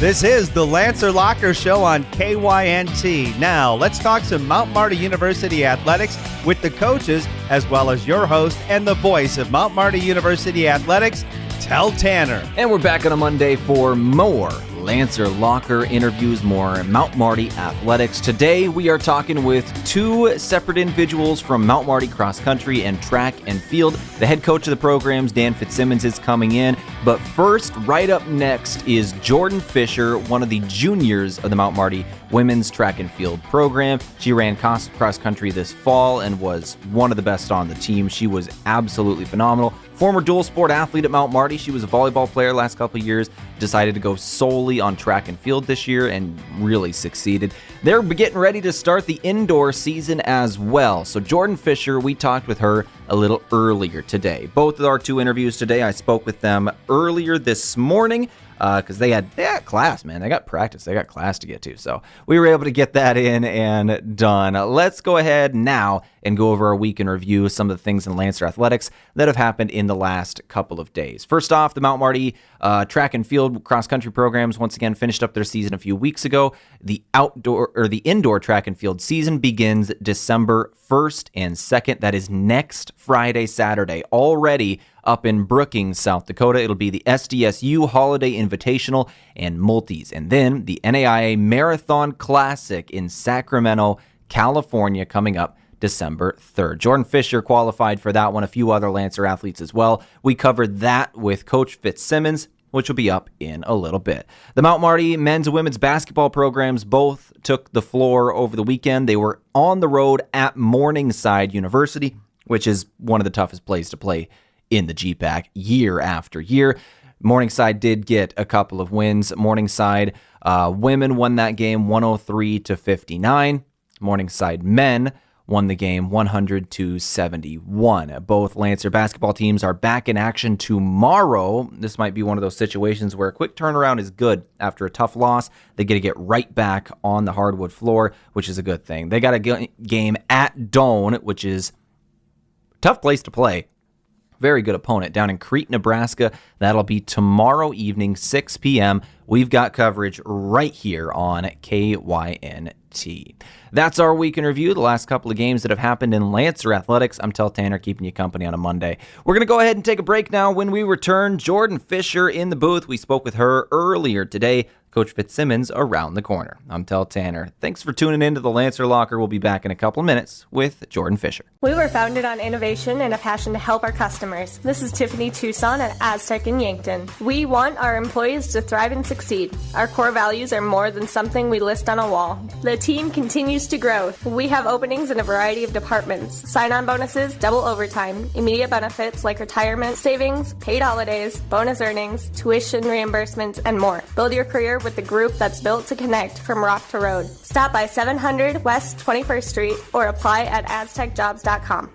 This is the Lancer Locker Show on KYNT. Now, let's talk some Mount Marty University athletics with the coaches, as well as your host and the voice of Mount Marty University athletics, Tell Tanner. And we're back on a Monday for more Lancer Locker interviews, more Mount Marty athletics. Today, we are talking with two separate individuals from Mount Marty cross country and track and field. The head coach of the programs, Dan Fitzsimmons, is coming in. But first, right up next is Jordyn Fischer, one of the juniors of the Mount Marty women's track and field program. She ran cross country this fall and was one of the best on the team. She was absolutely phenomenal. Former dual sport athlete at Mount Marty. She was a volleyball player last couple of years, decided to go solely on track and field this year and really succeeded. They're getting ready to start the indoor season as well. So Jordyn Fischer, we talked with her a little earlier today. Both of our two interviews today, I spoke with them earlier this morning because they had class, man. They got practice. They got class to get to. So we were able to get that in and done. Let's go ahead now and go over our week in review, some of the things in Lancer athletics that have happened in the last couple of days. First off, the Mount Marty track and field cross country programs once again finished up their season a few weeks ago. The indoor track and field season begins December 1st and 2nd. That is next Friday, Saturday, already up in Brookings, South Dakota. It'll be the SDSU Holiday Invitational and Multis. And then the NAIA Marathon Classic in Sacramento, California, coming up December 3rd. Jordyn Fischer qualified for that one, a few other Lancer athletes as well. We covered that with Coach Fitzsimmons, which will be up in a little bit. The Mount Marty men's and women's basketball programs both took the floor over the weekend. They were on the road at Morningside University, which is one of the toughest places to play in the GPAC year after year. Morningside did get a couple of wins. Morningside women won that game 103-59. Morningside men won the game 100-71. Both Lancer basketball teams are back in action tomorrow. This might be one of those situations where a quick turnaround is good after a tough loss. They get to get right back on the hardwood floor, which is a good thing. They got a game at Doane, which is a tough place to play. Very good opponent down in Crete, Nebraska. That'll be tomorrow evening, 6 p.m. We've got coverage right here on KYNT. That's our week in review, the last couple of games that have happened in Lancer athletics. I'm Tell Tanner, keeping you company on a Monday. We're going to go ahead and take a break now. When we return, Jordyn Fischer in the booth. We spoke with her earlier today. Coach Fitzsimmons around the corner. I'm Tell Tanner. Thanks for tuning in to the Lancer Locker. We'll be back in a couple of minutes with Jordyn Fischer. We were founded on innovation and a passion to help our customers. This is Tiffany Tucson at Aztec in Yankton. We want our employees to thrive and succeed. Our core values are more than something we list on a wall. The team continues to grow. We have openings in a variety of departments. Sign-on bonuses, double overtime, immediate benefits like retirement, savings, paid holidays, bonus earnings, tuition reimbursements, and more. Build your career with the group that's built to connect from rock to road. Stop by 700 West 21st Street or apply at aztecjobs.com.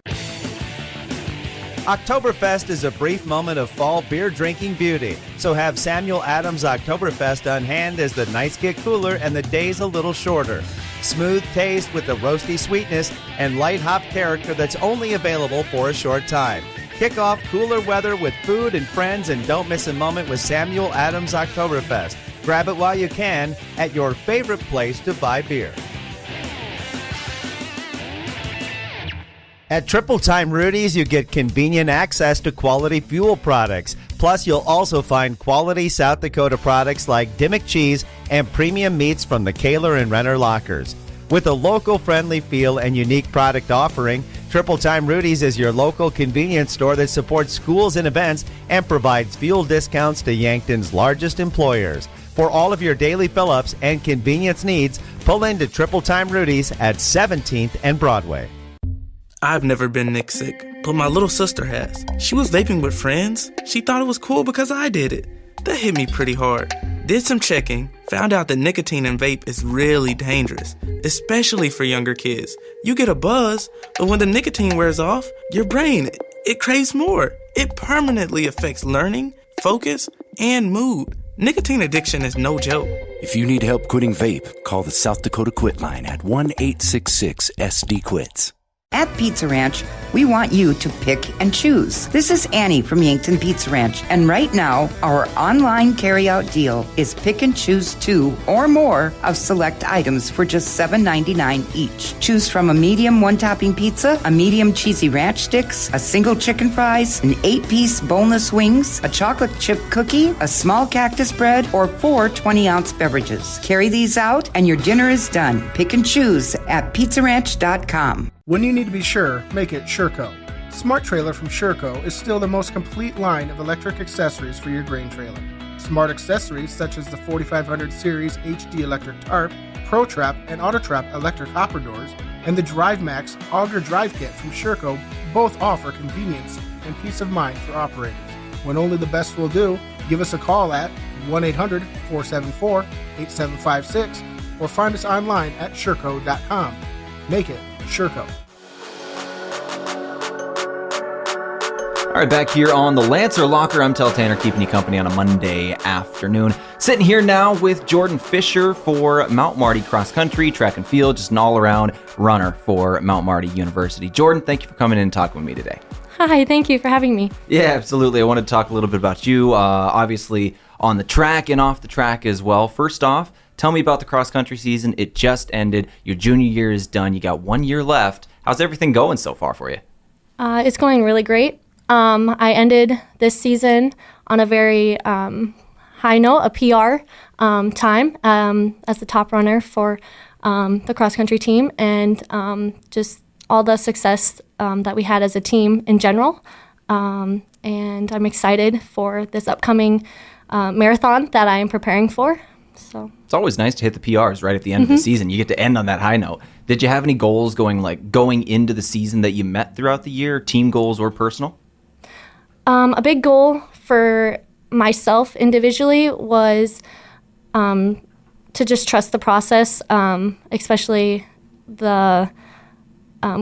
Oktoberfest is a brief moment of fall beer drinking beauty, so have Samuel Adams Oktoberfest on hand as the nights get cooler and the days a little shorter. Smooth taste with the roasty sweetness and light hop character that's only available for a short time. Kick off cooler weather with food and friends and don't miss a moment with Samuel Adams Oktoberfest. Grab it while you can at your favorite place to buy beer. At Triple Time Rudy's, you get convenient access to quality fuel products. Plus, you'll also find quality South Dakota products like Dimmock cheese and premium meats from the Kaler and Renner lockers. With a local-friendly feel and unique product offering, Triple Time Rudy's is your local convenience store that supports schools and events and provides fuel discounts to Yankton's largest employers. For all of your daily fill-ups and convenience needs, pull into Triple Time Rudy's at 17th and Broadway. I've never been Nick sick, but my little sister has. She was vaping with friends. She thought it was cool because I did it. That hit me pretty hard. Did some checking, found out that nicotine in vape is really dangerous, especially for younger kids. You get a buzz, but when the nicotine wears off, your brain, it craves more. It permanently affects learning, focus, and mood. Nicotine addiction is no joke. If you need help quitting vape, call the South Dakota Quit line at 1-866-SD-QUITS. At Pizza Ranch, we want you to pick and choose. This is Annie from Yankton Pizza Ranch, and right now, our online carryout deal is pick and choose 2 or more of select items for just $7.99 each. Choose from a medium one-topping pizza, a medium cheesy ranch sticks, a single chicken fries, an 8-piece boneless wings, a chocolate chip cookie, a small cactus bread, or 4 20-ounce beverages. Carry these out, and your dinner is done. Pick and choose at pizzaranch.com. When you need to be sure, make it SureCo. Smart Trailer from SureCo is still the most complete line of electric accessories for your grain trailer. Smart accessories such as the 4500 Series HD electric tarp, Pro Trap, and Auto Trap electric hopper doors, and the Drive Max Auger Drive Kit from SureCo both offer convenience and peace of mind for operators. When only the best will do, give us a call at 1-800-474-8756 or find us online at sureco.com. Make it SureCo. All right, back here on the Lancer Locker, I'm Tel Tanner, keeping you company on a Monday afternoon. Sitting here now with Jordyn Fischer for Mount Marty Cross Country, Track and Field, just an all-around runner for Mount Marty University. Jordyn, thank you for coming in and talking with me today. Hi, thank you for having me. Yeah, absolutely. I wanted to talk a little bit about you, obviously on the track and off the track as well. First off, tell me about the cross-country season. It just ended. Your junior year is done. You got 1 year left. How's everything going so far for you? It's going really great. I ended this season on a very high note, a PR time as the top runner for the cross-country team, and just all the success that we had as a team in general. And I'm excited for this upcoming marathon that I am preparing for. So it's always nice to hit the PRs right at the end of the season. You get to end on that high note. Did you have any goals going into the season that you met throughout the year, team goals or personal? A big goal for myself individually was to just trust the process, especially the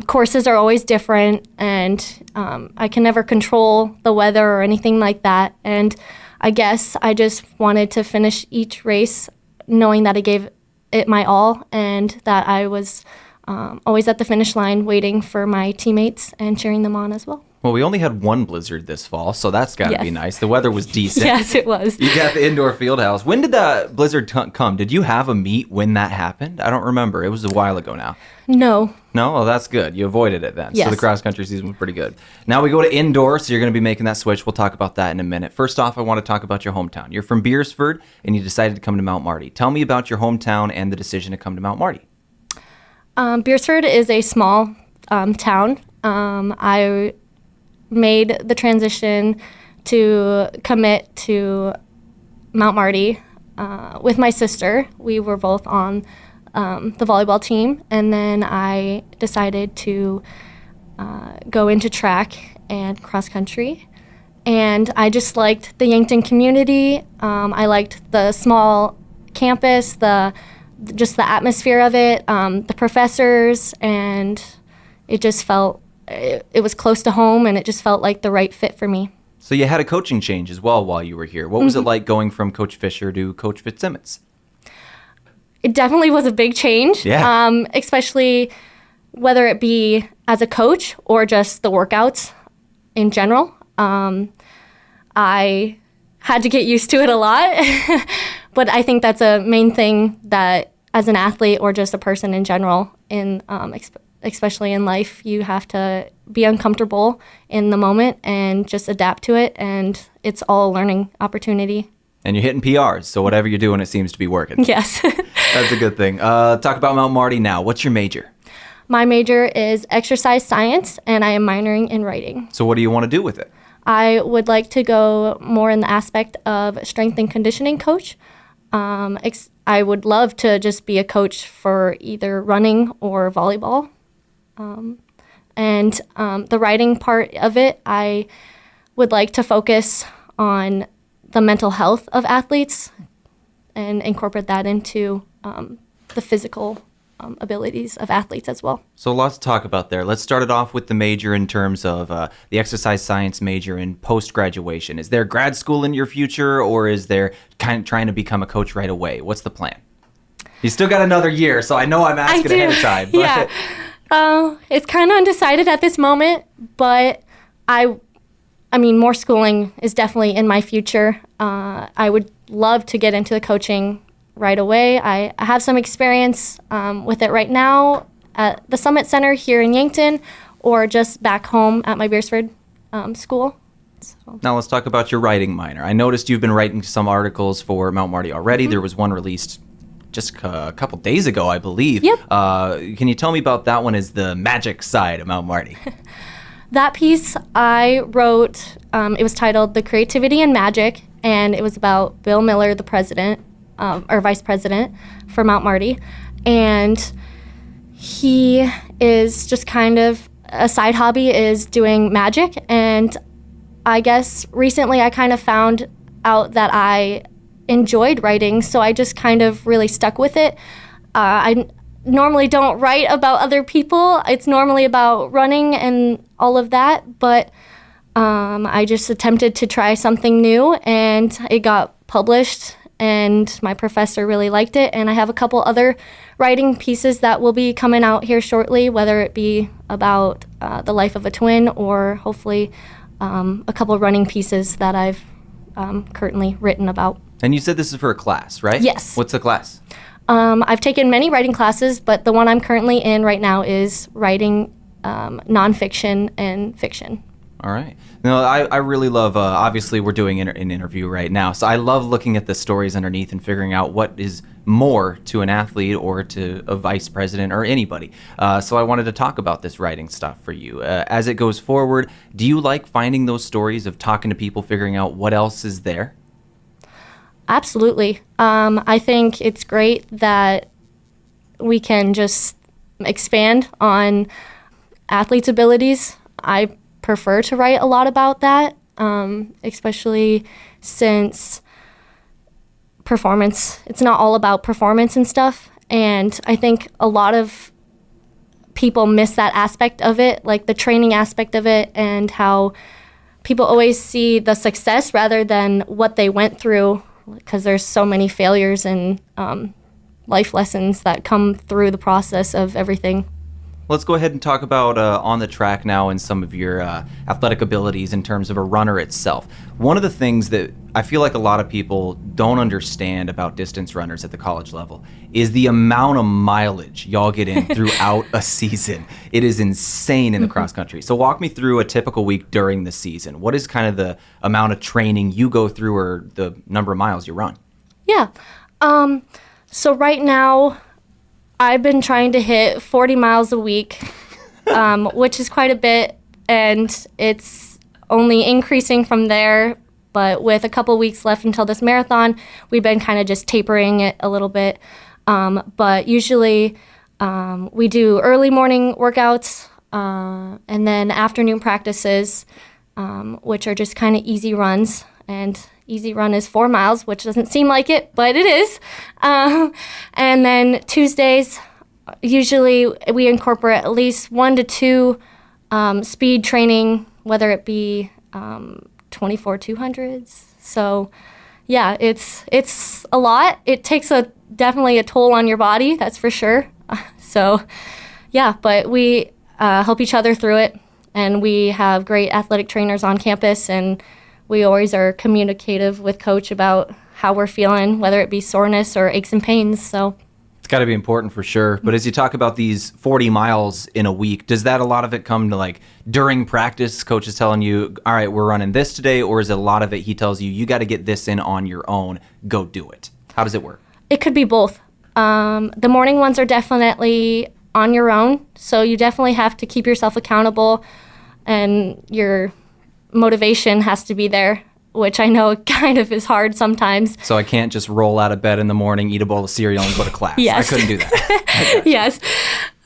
courses are always different, and I can never control the weather or anything like that. And I guess I just wanted to finish each race knowing that I gave it my all and that I was always at the finish line waiting for my teammates and cheering them on as well. Well, we only had one blizzard this fall, so that's got to be nice. The weather was decent. Yes, it was. You got the indoor field house. When did that blizzard come? Did you have a meet when that happened? I don't remember. It was a while ago now. No. No? Well, that's good. You avoided it then. Yes. So the cross-country season was pretty good. Now we go to indoor, so you're going to be making that switch. We'll talk about that in a minute. First off, I want to talk about your hometown. You're from Beersford, and you decided to come to Mount Marty. Tell me about your hometown and the decision to come to Mount Marty. Beersford is a small town. I made the transition to commit to Mount Marty with my sister. We were both on the volleyball team, and then I decided to go into track and cross country. And I just liked the Yankton community. I liked the small campus, just the atmosphere of it, the professors, and it just felt it was close to home, and it just felt like the right fit for me. So you had a coaching change as well while you were here. What was it like going from Coach Fischer to Coach Fitzsimmons? It definitely was a big change, especially whether it be as a coach or just the workouts in general. I had to get used to it a lot, but I think that's a main thing that as an athlete or just a person in general, especially in life, you have to be uncomfortable in the moment and just adapt to it, and it's all a learning opportunity. And you're hitting PRs, so whatever you're doing, it seems to be working. Yes. That's a good thing. Talk about Mount Marty now. What's your major? My major is exercise science, and I am minoring in writing. So what do you want to do with it? I would like to go more in the aspect of strength and conditioning coach. I would love to just be a coach for either running or volleyball. And the writing part of it, I would like to focus on the mental health of athletes and incorporate that into the physical abilities of athletes as well. So lots to talk about there. Let's start it off with the major in terms of the exercise science major in post-graduation. Is there grad school in your future, or is there kind of trying to become a coach right away? What's the plan? You still got another year, so I know I'm asking ahead of time. But Yeah. It's kind of undecided at this moment, but I mean, more schooling is definitely in my future. I would love to get into the coaching right away. I have some experience with it right now at the Summit Center here in Yankton, or just back home at my Beersford school. So. Now let's talk about your writing minor. I noticed you've been writing some articles for Mount Marty already. There was one released just a couple days ago, I believe. Yep. Can you tell me about that one? Is the magic side of Mount Marty? That piece I wrote, it was titled The Creativity and Magic, and it was about Bill Miller, the president, or vice president for Mount Marty. And he is just kind of, a side hobby is doing magic. And I guess recently I kind of found out that I enjoyed writing, so I just kind of really stuck with it. I normally don't write about other people. It's normally about running and all of that, but I just attempted to try something new, and it got published, and my professor really liked it, and I have a couple other writing pieces that will be coming out here shortly, whether it be about the life of a twin or hopefully a couple running pieces that I've currently written about. And you said this is for a class, right? Yes. What's the class? I've taken many writing classes, but the one I'm currently in right now is writing nonfiction and fiction. All right. No, I really love, obviously we're doing an interview right now, so I love looking at the stories underneath and figuring out what is more to an athlete or to a vice president or anybody. So I wanted to talk about this writing stuff for you. As it goes forward, do you like finding those stories of talking to people, figuring out what else is there? Absolutely. I think it's great that we can just expand on athletes' abilities. I prefer to write a lot about that, especially since performance, it's not all about performance and stuff. And I think a lot of people miss that aspect of it, like the training aspect of it, and how people always see the success rather than what they went through, because there's so many failures and life lessons that come through the process of everything. Let's go ahead and talk about on the track now and some of your athletic abilities in terms of a runner itself. One of the things that I feel like a lot of people don't understand about distance runners at the college level is the amount of mileage y'all get in throughout a season. It is insane in the cross country. So walk me through a typical week during the season. What is kind of the amount of training you go through or the number of miles you run? Yeah. So right now, I've been trying to hit 40 miles a week, which is quite a bit, and it's only increasing from there. But with a couple weeks left until this marathon, we've been kind of just tapering it a little bit. But usually we do early morning workouts and then afternoon practices, which are just kind of easy runs. And easy run is 4 miles, which doesn't seem like it, but it is. And then Tuesdays, usually we incorporate at least 1 to 2 speed training, whether it be 24 200s. So yeah, it's a lot. It takes definitely a toll on your body, that's for sure. So yeah, but we help each other through it, and we have great athletic trainers on campus, and we always are communicative with coach about how we're feeling, whether it be soreness or aches and pains. So it's got to be important for sure. But as you talk about these 40 miles in a week, does that a lot of it come to like during practice, coach is telling you, all right, we're running this today? Or is it a lot of it he tells you, you got to get this in on your own, go do it? How does it work? It could be both. The morning ones are definitely on your own. So you definitely have to keep yourself accountable, and your motivation has to be there, which I know kind of is hard sometimes. So I can't just roll out of bed in the morning, eat a bowl of cereal, and go to class. Yes. I couldn't do that. Yes.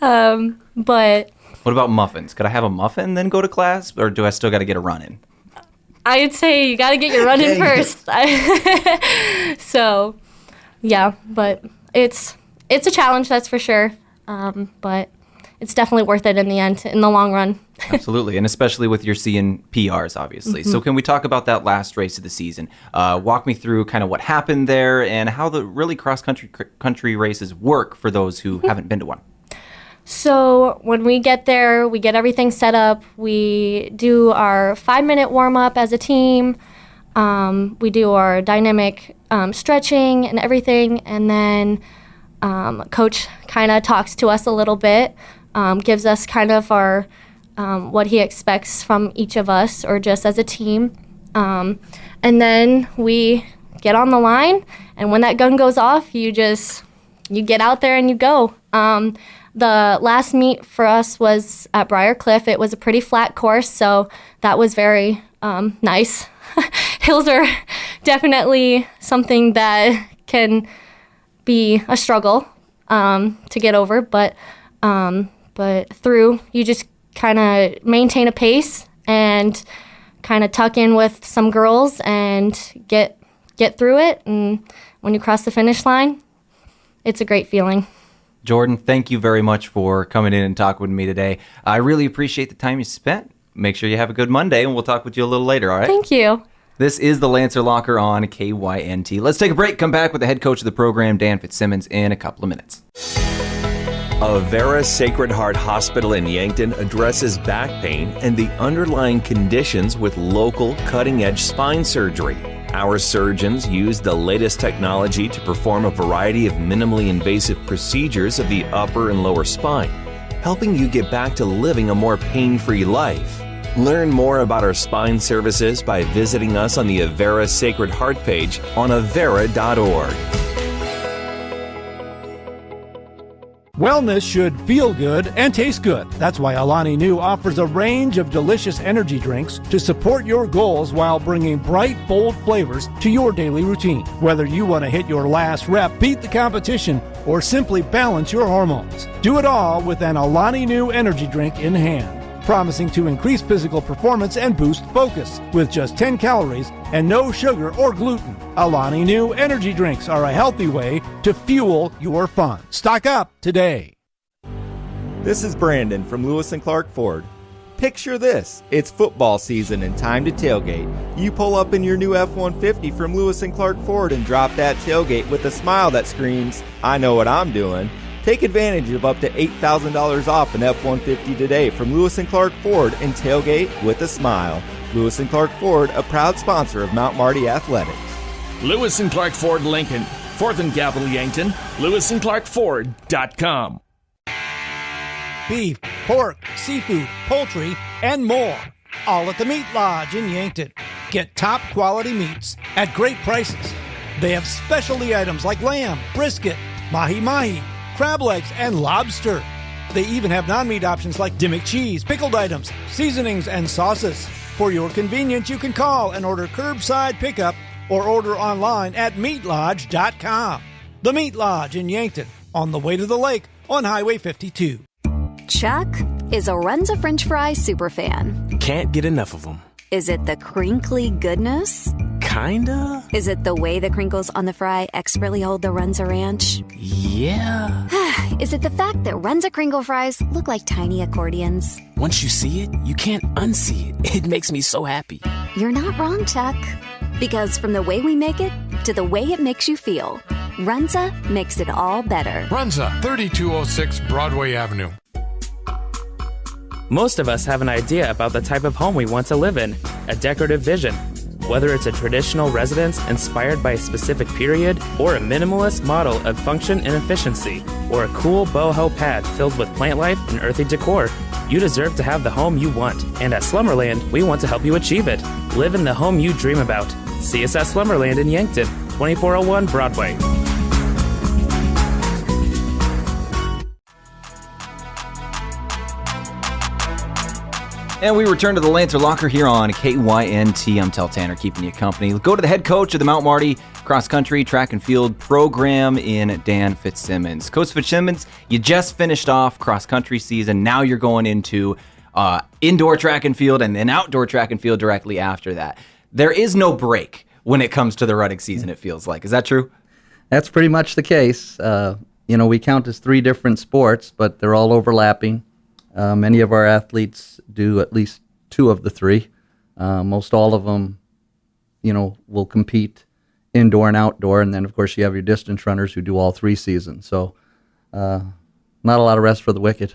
But what about muffins? Could I have a muffin then go to class, or do I still got to get a run in? I'd say you got to get your run in first. So, yeah, but it's a challenge, that's for sure. But it's definitely worth it in the end, in the long run. Absolutely, and especially with your seeing PRs, obviously. Mm-hmm. So can we talk about that last race of the season? Walk me through kind of what happened there and how the really cross-country races work for those who haven't been to one. So when we get there, we get everything set up. We do our 5-minute warm-up as a team. We do our dynamic stretching and everything. And then Coach kind of talks to us a little bit, gives us kind of our what he expects from each of us or just as a team. And then we get on the line. And when that gun goes off, you get out there and you go. The last meet for us was at Briar Cliff. It was a pretty flat course, so that was very nice. Hills are definitely something that can be a struggle to get over, but through, you just kind of maintain a pace and kind of tuck in with some girls and get through it. And when you cross the finish line, it's a great feeling. Jordyn, thank you very much for coming in and talking with me today. I really appreciate the time you spent. Make sure you have a good Monday, and we'll talk with you a little later, all right? Thank you. This is the Lancer Locker on KYNT. Let's take a break, come back with the head coach of the program, Dan Fitzsimmons, in a couple of minutes. Avera Sacred Heart Hospital in Yankton addresses back pain and the underlying conditions with local cutting-edge spine surgery. Our surgeons use the latest technology to perform a variety of minimally invasive procedures of the upper and lower spine, helping you get back to living a more pain-free life. Learn more about our spine services by visiting us on the Avera Sacred Heart page on avera.org. Wellness should feel good and taste good. That's why Alani Nu offers a range of delicious energy drinks to support your goals while bringing bright, bold flavors to your daily routine. Whether you want to hit your last rep, beat the competition, or simply balance your hormones, do it all with an Alani Nu energy drink in hand, promising to increase physical performance and boost focus with just 10 calories and no sugar or gluten. Alani Nu energy drinks are a healthy way to fuel your fun. Stock up today. This is Brandon from Lewis & Clark Ford. Picture this. It's football season and time to tailgate. You pull up in your new F-150 from Lewis & Clark Ford and drop that tailgate with a smile that screams, "I know what I'm doing." Take advantage of up to $8,000 off an F-150 today from Lewis & Clark Ford and tailgate with a smile. Lewis & Clark Ford, a proud sponsor of Mount Marty Athletics. Lewis & Clark Ford Lincoln, 4th and Capitol Yankton, lewisandclarkford.com. Beef, pork, seafood, poultry, and more. All at the Meat Lodge in Yankton. Get top quality meats at great prices. They have specialty items like lamb, brisket, mahi-mahi, crab legs, and lobster. They even have non-meat options like Dimmick cheese, pickled items, seasonings, and sauces. For your convenience, you can call and order curbside pickup or order online at meatlodge.com. The Meat Lodge in Yankton, on the way to the lake on Highway 52. Chuck is a Runza French fry superfan. Can't get enough of them. Is it the crinkly goodness? Kinda. Is it the way the crinkles on the fry expertly hold the Runza Ranch? Yeah. Is it the fact that Runza Kringle fries look like tiny accordions? Once you see it, you can't unsee it. It makes me so happy. You're not wrong, Chuck. Because from the way we make it to the way it makes you feel, Runza makes it all better. Runza, 3206 Broadway Avenue. Most of us have an idea about the type of home we want to live in, a decorative vision. Whether it's a traditional residence inspired by a specific period, or a minimalist model of function and efficiency, or a cool boho pad filled with plant life and earthy decor, you deserve to have the home you want. And at Slumberland, we want to help you achieve it. Live in the home you dream about. See us at Slumberland in Yankton, 2401 Broadway. And we return to the Lancer Locker here on KYNT. I'm Tel Tanner, keeping you company. Go to the head coach of the Mount Marty Cross Country Track and Field program in Dan Fitzsimmons. Coach Fitzsimmons, you just finished off cross country season. Now you're going into indoor track and field and then outdoor track and field directly after that. There is no break when it comes to the running season, it feels like. Is that true? That's pretty much the case. We count as 3 different sports, but they're all overlapping. Many of our athletes do at least 2 of the 3. Most all of them, will compete indoor and outdoor. And then, of course, you have your distance runners who do all 3 seasons. So no not a lot of rest for the wicked.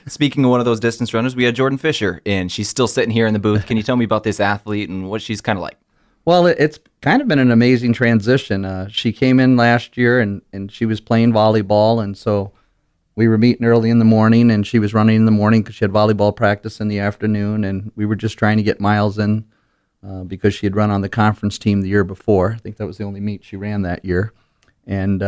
Speaking of one of those distance runners, we had Jordyn Fischer, and she's still sitting here in the booth. Can you tell me about this athlete and what she's kind of like? Well, it's kind of been an amazing transition. She came in last year, and she was playing volleyball, and so we were meeting early in the morning, and she was running in the morning because she had volleyball practice in the afternoon, and we were just trying to get miles in because she had run on the conference team the year before. I think that was the only meet she ran that year. And,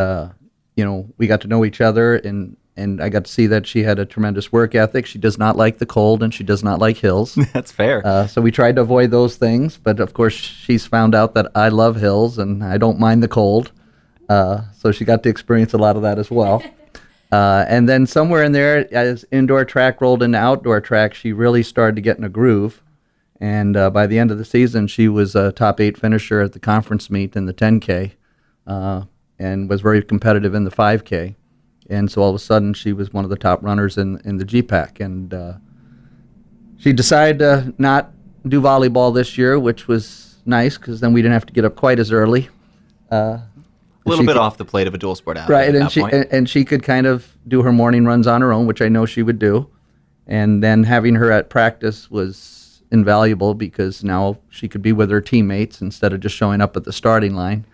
we got to know each other, and I got to see that she had a tremendous work ethic. She does not like the cold, and she does not like hills. That's fair. So we tried to avoid those things, but of course she's found out that I love hills, and I don't mind the cold. So she got to experience a lot of that as well. And then somewhere in there, as indoor track rolled into outdoor track, she really started to get in a groove. And by the end of the season, she was a top 8 finisher at the conference meet in the 10K and was very competitive in the 5K. And so all of a sudden, she was one of the top runners in the GPAC. And she decided to not do volleyball this year, which was nice because then we didn't have to get up quite as early. A little bit off the plate of a dual sport athlete. Right, at and she could kind of do her morning runs on her own, which I know she would do. And then having her at practice was invaluable because now she could be with her teammates instead of just showing up at the starting line.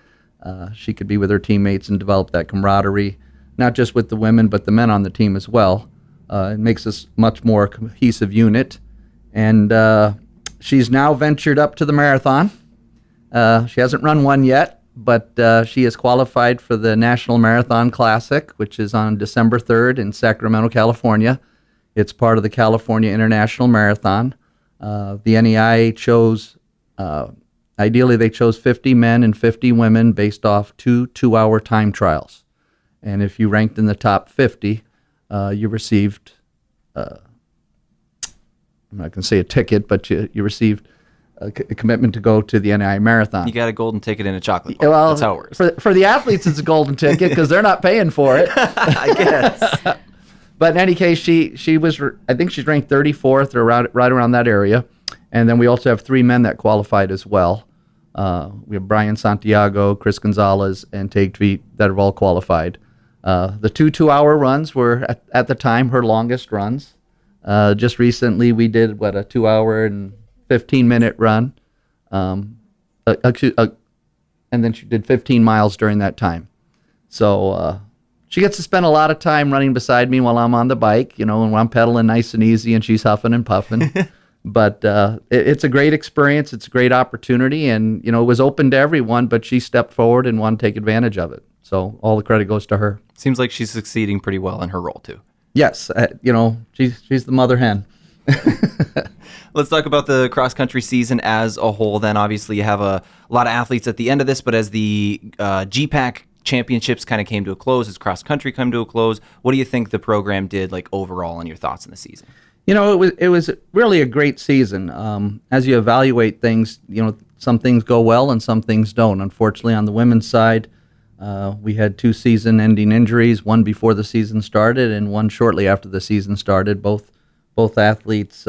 She could be with her teammates and develop that camaraderie, not just with the women, but the men on the team as well. It makes us much more cohesive unit. And she's now ventured up to the marathon. She hasn't run one yet, but she is qualified for the National Marathon Classic, which is on December 3rd in Sacramento, California. It's part of the California International Marathon. The NEI chose, ideally they chose 50 men and 50 women based off 2-hour time trials. And if you ranked in the top 50, you received, I'm not going to say a ticket, but you received a commitment to go to the NI Marathon. You got a golden ticket and a chocolate bar. Well, that's how it works. For the athletes, it's a golden ticket because they're not paying for it. I guess. But in any case, she was, I think she's ranked 34th or right around that area. And then we also have 3 men that qualified as well. We have Brian Santiago, Chris Gonzalez, and Tate Tveit that have all qualified. The 2-hour runs were, at the time, her longest runs. Just recently, we did, a 2-hour and 15-minute run. And then she did 15 miles during that time. So she gets to spend a lot of time running beside me while I'm on the bike, and I'm pedaling nice and easy and she's huffing and puffing. But it's a great experience. It's a great opportunity. And, it was open to everyone, but she stepped forward and wanted to take advantage of it. So all the credit goes to her. Seems like she's succeeding pretty well in her role, too. Yes. She's the mother hen. Let's talk about the cross-country season as a whole. Then, obviously, you have a lot of athletes at the end of this, but as the GPAC championships kind of came to a close, as cross-country come to a close, what do you think the program did, overall, and your thoughts on the season? It was really a great season. As you evaluate things, some things go well and some things don't. Unfortunately, on the women's side, we had 2 season-ending injuries, one before the season started and one shortly after the season started. Both athletes,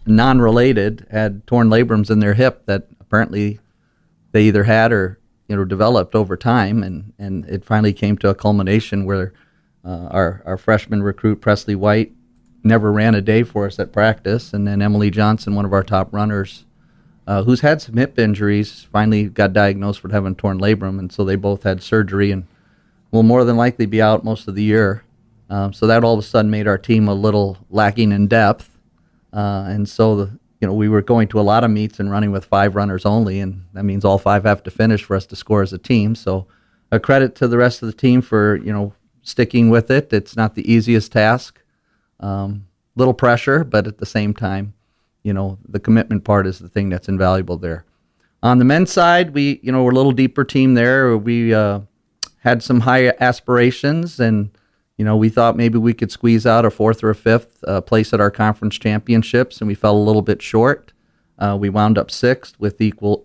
non-related, had torn labrums in their hip that apparently they either had or developed over time, and it finally came to a culmination where our freshman recruit Presley White never ran a day for us at practice, and then Emily Johnson, one of our top runners, who's had some hip injuries, finally got diagnosed with having torn labrum, and so they both had surgery and will more than likely be out most of the year. So that all of a sudden made our team a little lacking in depth, and so we were going to a lot of meets and running with 5 runners only, and that means all 5 have to finish for us to score as a team. So a credit to the rest of the team for sticking with it. It's not the easiest task. Little pressure, but at the same time, the commitment part is the thing that's invaluable there. On the men's side, we're a little deeper team there. We had some high aspirations, and we thought maybe we could squeeze out a 4th or a 5th place at our conference championships, and we fell a little bit short. We wound up 6th,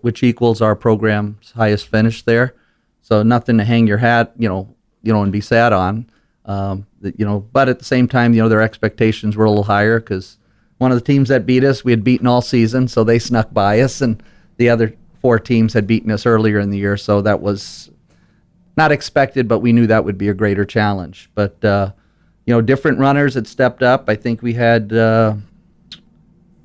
which equals our program's highest finish there. So nothing to hang your hat, and be sad on. But at the same time, their expectations were a little higher because one of the teams that beat us, we had beaten all season, so they snuck by us, and the other 4 teams had beaten us earlier in the year, so that was not expected, but we knew that would be a greater challenge. But, different runners that stepped up. I think we had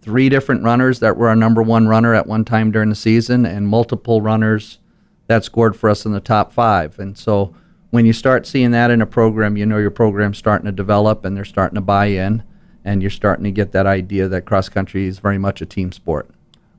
3 different runners that were our number 1 runner at one time during the season, and multiple runners that scored for us in the top 5. And so when you start seeing that in a program, your program's starting to develop and they're starting to buy in, and you're starting to get that idea that cross country is very much a team sport.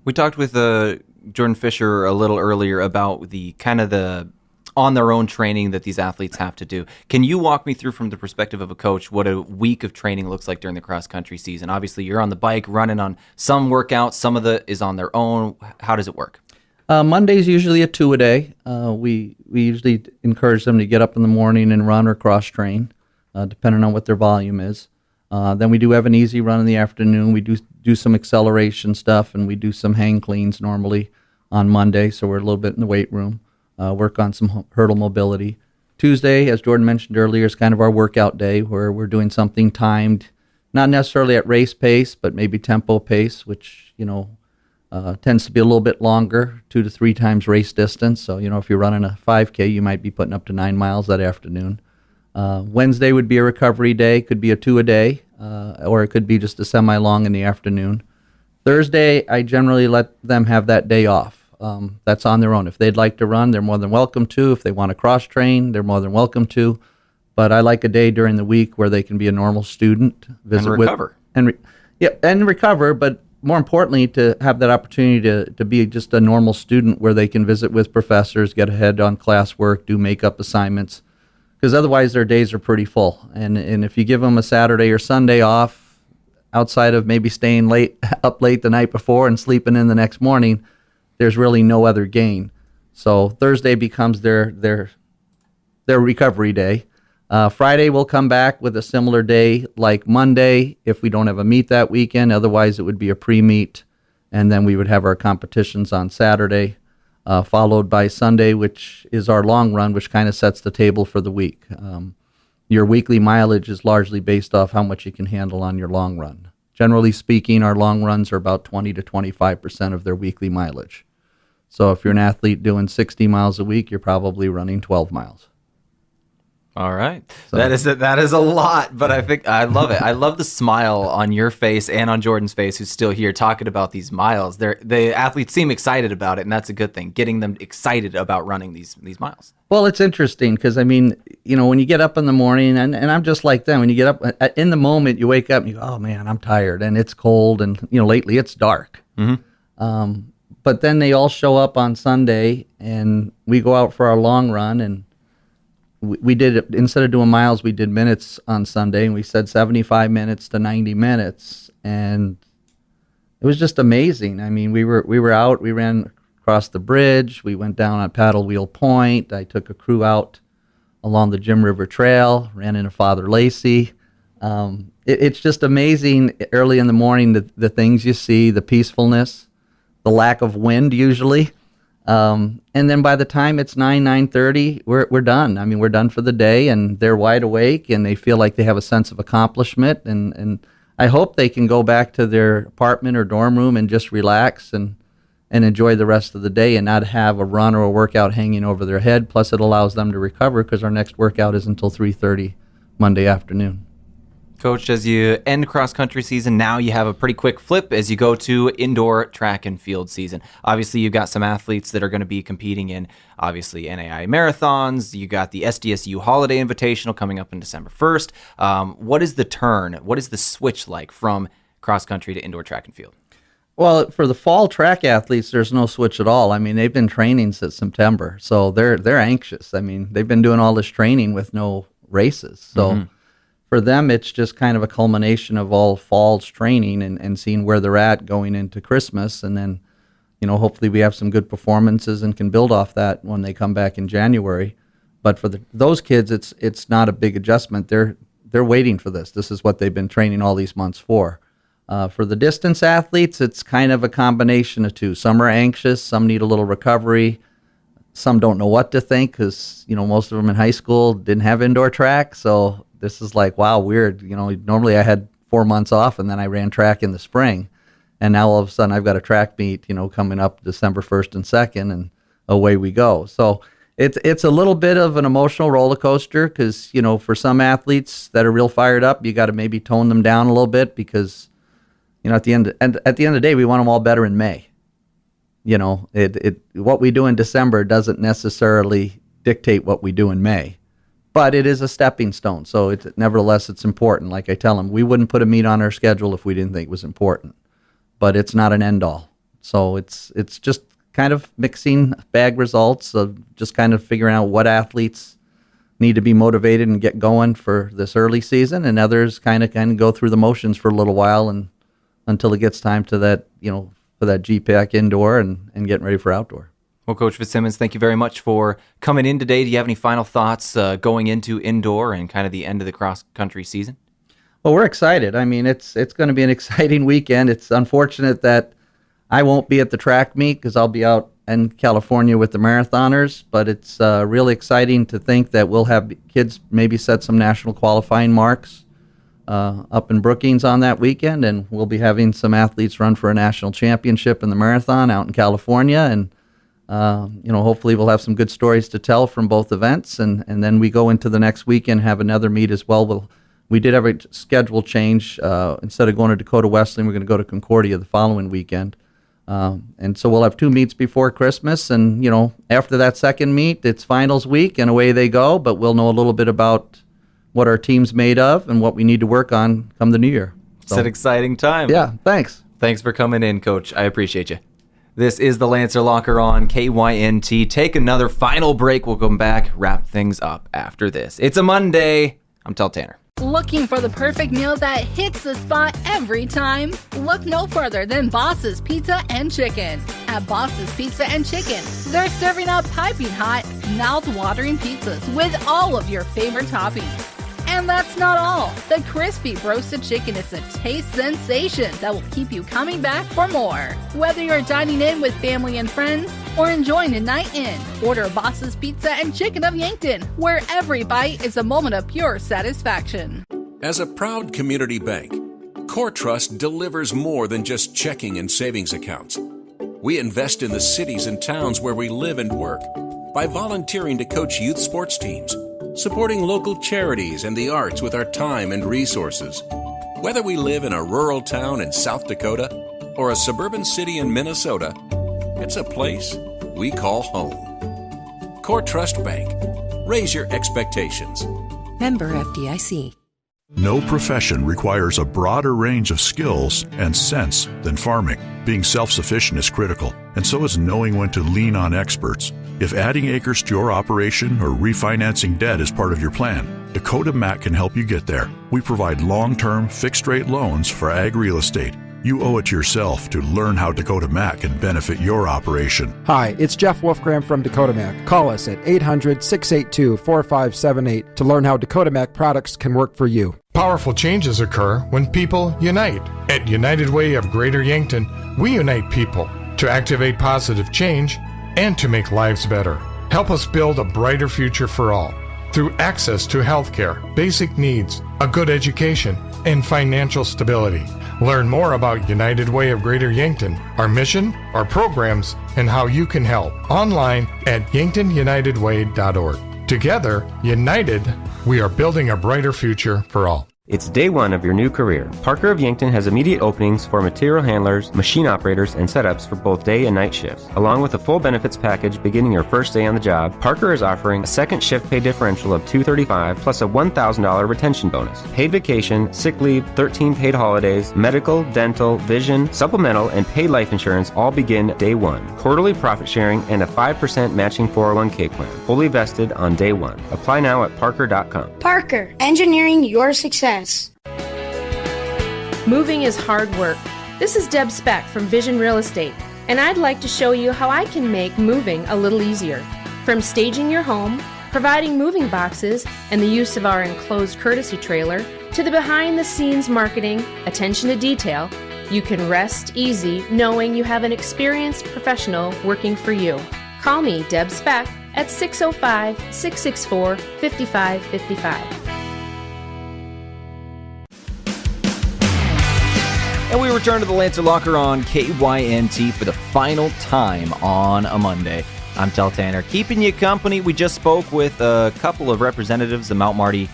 We talked with Jordyn Fischer a little earlier about the kind of the on their own training that these athletes have to do. Can you walk me through from the perspective of a coach what a week of training looks like during the cross country season? Obviously, you're on the bike running on some workouts, some of the is on their own. How does it work? Monday's usually a 2-a-day. We usually encourage them to get up in the morning and run or cross train, depending on what their volume is. Then we do have an easy run in the afternoon. We do some acceleration stuff, and we do some hang cleans normally on Monday, so we're a little bit in the weight room. Work on some hurdle mobility. Tuesday, as Jordyn mentioned earlier, is kind of our workout day where we're doing something timed, not necessarily at race pace, but maybe tempo pace, which, tends to be a little bit longer, 2 to 3 times race distance. So, if you're running a 5K, you might be putting up to 9 miles that afternoon. Wednesday would be a recovery day, could be a 2-a-day, or it could be just a semi-long in the afternoon. Thursday, I generally let them have that day off. That's on their own. If they'd like to run, they're more than welcome to. If they want to cross-train, they're more than welcome to. But I like a day during the week where they can be a normal student. Visit and recover. And recover, but more importantly, to have that opportunity to be just a normal student where they can visit with professors, get ahead on classwork, do makeup assignments. Because otherwise their days are pretty full. And if you give them a Saturday or Sunday off, outside of maybe staying up late the night before and sleeping in the next morning, there's really no other gain. So Thursday becomes their recovery day. Friday we'll come back with a similar day like Monday if we don't have a meet that weekend. Otherwise it would be a pre-meet, and then we would have our competitions on Saturday, followed by Sunday, which is our long run, which kind of sets the table for the week. Your weekly mileage is largely based off how much you can handle on your long run. Generally speaking, our long runs are about 20 to 25% of their weekly mileage. So if you're an athlete doing 60 miles a week, you're probably running 12 miles. All right. So, that is a lot, but I think I love it. I love the smile on your face and on Jordyn's face, who's still here talking about these miles. The athletes seem excited about it, and that's a good thing, getting them excited about running these miles. Well, it's interesting because, when you get up in the morning, and I'm just like them, when you get up in the moment, you wake up and you go, oh, man, I'm tired, and it's cold, and, lately it's dark. Mm-hmm. But then they all show up on Sunday, and we go out for our long run, and we did it, instead of doing miles, we did minutes on Sunday, and we said 75 minutes to 90 minutes, and it was just amazing. We were out, we ran across the bridge, we went down on Paddle Wheel Point, I took a crew out along the Jim River Trail, ran into Father Lacey. It's just amazing early in the morning, the things you see, the peacefulness, the lack of wind usually. And then by the time it's 9:30, we're done. We're done for the day, and they're wide awake, and they feel like they have a sense of accomplishment. And I hope they can go back to their apartment or dorm room and just relax and enjoy the rest of the day and not have a run or a workout hanging over their head. Plus, it allows them to recover because our next workout is until 3:30 Monday afternoon. Coach, as you end cross-country season, now you have a pretty quick flip as you go to indoor track and field season. Obviously, you've got some athletes that are going to be competing in, obviously, NAI marathons. You got the SDSU Holiday Invitational coming up on December 1st. What is the turn? What is the switch like from cross-country to indoor track and field? Well, for the fall track athletes, there's no switch at all. They've been training since September, so they're anxious. They've been doing all this training with no races, so... Mm-hmm. For them, it's just kind of a culmination of all fall's training and seeing where they're at going into Christmas. And then, hopefully we have some good performances and can build off that when they come back in January. But for those kids, it's not a big adjustment. They're waiting for this. This is what they've been training all these months for. For the distance athletes, it's kind of a combination of two. Some are anxious. Some need a little recovery. Some don't know what to think because, most of them in high school didn't have indoor track. So this is like, wow, weird. Normally I had 4 months off and then I ran track in the spring. And now all of a sudden I've got a track meet, coming up December 1st and 2nd, and away we go. So it's a little bit of an emotional roller coaster because, for some athletes that are real fired up, you got to maybe tone them down a little bit because, at the end of the day, we want them all better in May. What we do in December doesn't necessarily dictate what we do in May. But it is a stepping stone, so nevertheless, it's important. Like I tell them, we wouldn't put a meet on our schedule if we didn't think it was important. But it's not an end-all. So it's just kind of mixing bag results of just kind of figuring out what athletes need to be motivated and get going for this early season, and others kind of go through the motions for a little while and until it gets time to that, for that GPAC indoor and getting ready for outdoor. Well, Coach Fitzsimmons, thank you very much for coming in today. Do you have any final thoughts going into indoor and kind of the end of the cross-country season? Well, we're excited. I mean, it's going to be an exciting weekend. It's unfortunate that I won't be at the track meet because I'll be out in California with the marathoners, but it's really exciting to think that we'll have kids maybe set some national qualifying marks up in Brookings on that weekend, and we'll be having some athletes run for a national championship in the marathon out in California, and hopefully we'll have some good stories to tell from both events, and then we go into the next weekend, have another meet as well. We did have a schedule change. Instead of going to Dakota Wesleyan, we're going to go to Concordia the following weekend. And so we'll have 2 meets before Christmas, and, after that second meet, it's finals week, and away they go, but we'll know a little bit about what our team's made of and what we need to work on come the new year. It's an exciting time. Yeah, thanks. Thanks for coming in, Coach. I appreciate you. This is the Lancer Locker on KYNT. Take another final break. We'll come back, wrap things up after this. It's a Monday. I'm Tel Tanner. Looking for the perfect meal that hits the spot every time? Look no further than Boss's Pizza and Chicken. At Boss's Pizza and Chicken, they're serving up piping hot, mouth-watering pizzas with all of your favorite toppings. And that's not all. The crispy roasted chicken is a taste sensation that will keep you coming back for more. Whether you're dining in with family and friends or enjoying a night in, order Boss's Pizza and Chicken of Yankton, where every bite is a moment of pure satisfaction. As a proud community bank, Core Trust delivers more than just checking and savings accounts. We invest in the cities and towns where we live and work by volunteering to coach youth sports teams, supporting local charities and the arts with our time and resources. Whether we live in a rural town in South Dakota or a suburban city in Minnesota, it's a place we call home. Core Trust Bank. Raise your expectations. Member FDIC. No profession requires a broader range of skills and sense than farming. Being self-sufficient is critical, and so is knowing when to lean on experts. If adding acres to your operation or refinancing debt is part of your plan, Dakota Mac can help you get there. We provide long-term, fixed-rate loans for ag real estate. You owe it to yourself to learn how Dakota Mac can benefit your operation. Hi, it's Jeff Wolfgram from Dakota Mac. Call us at 800-682-4578 to learn how Dakota Mac products can work for you. Powerful changes occur when people unite. At United Way of Greater Yankton, we unite people to activate positive change and to make lives better. Help us build a brighter future for all through access to healthcare, basic needs, a good education, and financial stability. Learn more about United Way of Greater Yankton, our mission, our programs, and how you can help online at yanktonyunitedway.org. Together, united, we are building a brighter future for all. It's day one of your new career. Parker of Yankton has immediate openings for material handlers, machine operators, and setups for both day and night shifts. Along with a full benefits package beginning your first day on the job, Parker is offering a second shift pay differential of $235 plus a $1,000 retention bonus. Paid vacation, sick leave, 13 paid holidays, medical, dental, vision, supplemental, and paid life insurance all begin day one. Quarterly profit sharing and a 5% matching 401k plan, fully vested on day one. Apply now at parker.com. Parker, engineering your success. Moving is hard work. This is Deb Speck from Vision Real Estate, and I'd like to show you how I can make moving a little easier. From staging your home, providing moving boxes, and the use of our enclosed courtesy trailer, to the behind-the-scenes marketing, attention to detail, you can rest easy knowing you have an experienced professional working for you. Call me, Deb Speck, at 605-664-5555. And we return to the Lancer Locker on KYNT for the final time on a Monday. I'm Tel Tanner, keeping you company. We just spoke with a couple of representatives of Mount Marty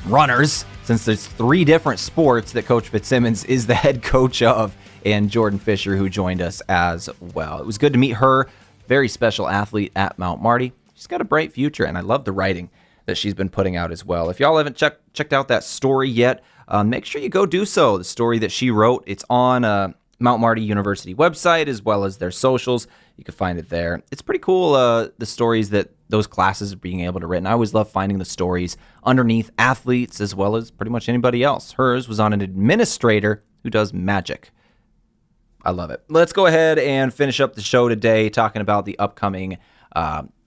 runners, since there's 3 different sports that Coach Fitzsimmons is the head coach of, and Jordyn Fischer, who joined us as well. It was good to meet her. Very special athlete at Mount Marty. She's got a bright future, and I love the writing that she's been putting out as well. If y'all haven't checked out that story yet, make sure you go do so. The story that she wrote, it's on Mount Marty University website as well as their socials. You can find it there. It's pretty cool, the stories that those classes are being able to write. I always love finding the stories underneath athletes as well as pretty much anybody else. Hers was on an administrator who does magic. I love it. Let's go ahead and finish up the show today talking about the upcoming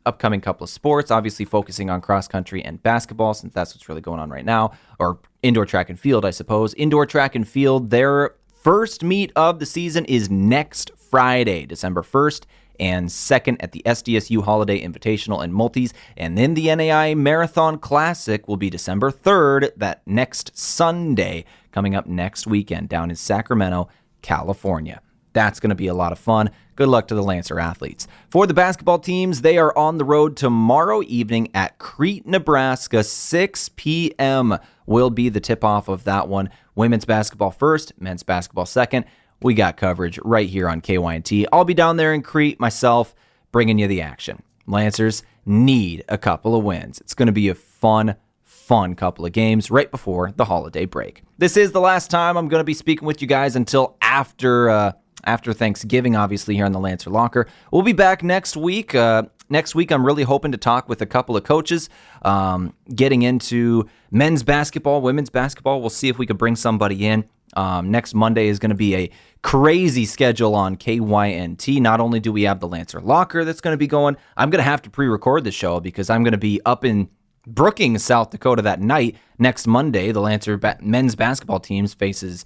couple of sports, obviously focusing on cross country and basketball, since that's what's really going on right now, or indoor track and field, I suppose. Indoor track and field, their first meet of the season is next Friday, December 1st and 2nd at the SDSU Holiday Invitational and Multis, and then the NAI Marathon Classic will be December 3rd, that next Sunday, coming up next weekend down in Sacramento, California. That's going to be a lot of fun. Good luck to the Lancer athletes. For the basketball teams, they are on the road tomorrow evening at Crete, Nebraska. 6 p.m. will be the tip-off of that one. Women's basketball first, men's basketball second. We got coverage right here on KYNT. I'll be down there in Crete myself, bringing you the action. Lancers need a couple of wins. It's going to be a fun couple of games right before the holiday break. This is the last time I'm going to be speaking with you guys until after Thanksgiving, obviously, here on the Lancer Locker. We'll be back next week. Next week, I'm really hoping to talk with a couple of coaches, getting into men's basketball, women's basketball. We'll see if we could bring somebody in. Next Monday is going to be a crazy schedule on KYNT. Not only do we have the Lancer Locker that's going to be going, I'm going to have to pre-record the show because I'm going to be up in Brookings, South Dakota that night. Next Monday, the Lancer men's basketball teams faces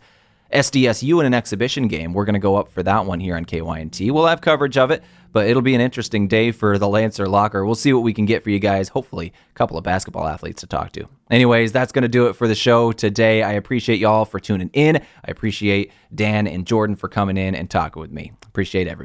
SDSU in an exhibition game. We're going to go up for that one here on KYNT. We'll have coverage of it, but it'll be an interesting day for the Lancer Locker. We'll see what we can get for you guys. Hopefully, a couple of basketball athletes to talk to. Anyways, that's going to do it for the show today. I appreciate y'all for tuning in. I appreciate Dan and Jordyn for coming in and talking with me. Appreciate everybody.